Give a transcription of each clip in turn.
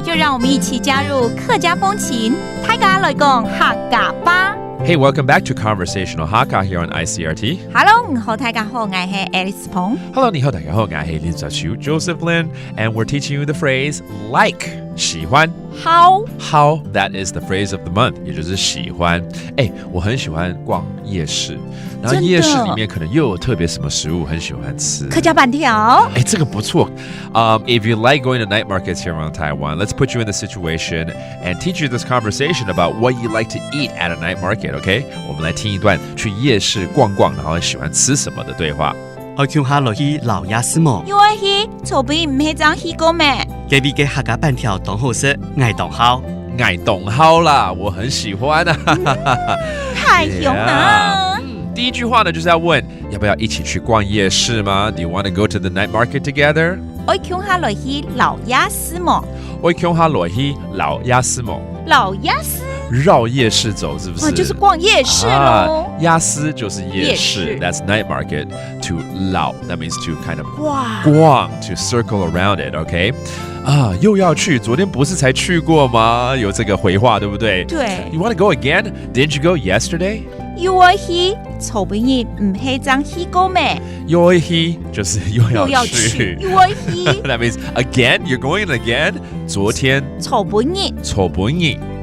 就让我们一起加入客家风情，大家来讲客家吧。Hey, welcome back to Conversational Hakka here on ICRT. Hello， 你好，大家好，我是 Alice Pong。Hello, 你好，大家好，我是林小秋 Joseph Lin, and we're teaching you the phrase like. 喜欢 How that is the phrase of the month 也就是喜欢我很喜欢逛夜市然后夜市里面可能又有特别什么食物很喜欢吃客家板条这个不错If you like going to night markets here around Taiwan let's put you in the situation and teach you this conversation about what you like to eat at a night market okay 我们来听一段去夜市逛逛然后喜欢吃什么的对话我去下落去老鸭丝毛因为去草坪唔係爭去過咩隔壁嘅客家板條當好食愛當好愛當好啦我很喜歡太勇了第一句話呢就是要問要不要一起去逛夜市嗎 Do you want to go to the night market together? 我去下落去老鴨絲毛我去下落去老鴨絲毛老鴨絲繞夜市走是不是就是逛夜市咯鴨絲就是夜市 That's night market To 繞 That means to kind of 逛 To circle around it Okay 又要去昨天不是才去過嗎有這個回話對不對對 You want to go again? Didn't you go yesterday? 又要去草坪唔係爭去過咩又要去就是又要去又要去 That means again? You're going again? 昨天草坪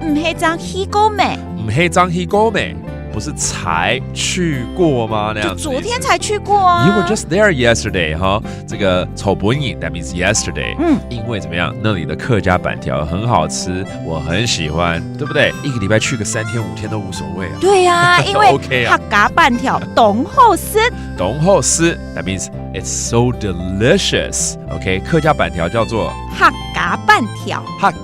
唔係爭去過咩唔係爭去過咩不是才去過嗎那樣子就昨天才去過啊 You were just there yesterday 哈這個草本飲 That means yesterday 因為怎麼樣那裡的客家板條很好吃我很喜歡對不對一個禮拜去個3天5天都無所謂啊對啊因為 OK 客家板條董後絲 That means it's so delicious OK 客家板條叫做客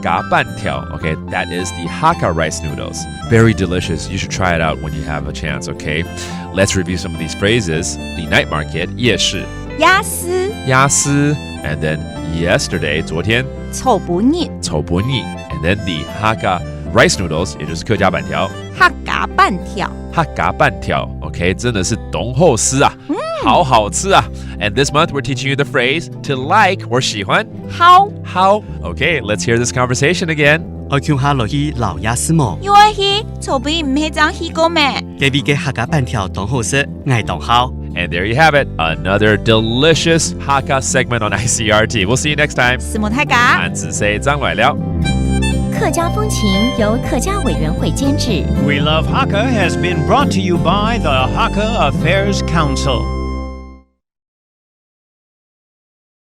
家板條 OK that is the Hakka rice noodles very delicious you should try it out when you have a chance okay let's review some of these phrases the night market 夜市鴨絲 and then yesterday 昨天草本葉 and then the Hakka rice noodles 也就是客家板條客家板條 OK 真的是董後絲啊好好吃啊 And this month we're teaching you the phrase to like or 喜歡 How Okay let's hear this conversation again 我去下落去老鴨絲毛因為去草坪唔係爭去過咩隔壁嘅客家板條當好食愛當好 And there you have it another delicious Hakka segment on ICRT We'll see you next time 是冇太假漢字四張來了客家風情由客家委員會監製 We Love Hakka has been brought to you by the Hakka Affairs Council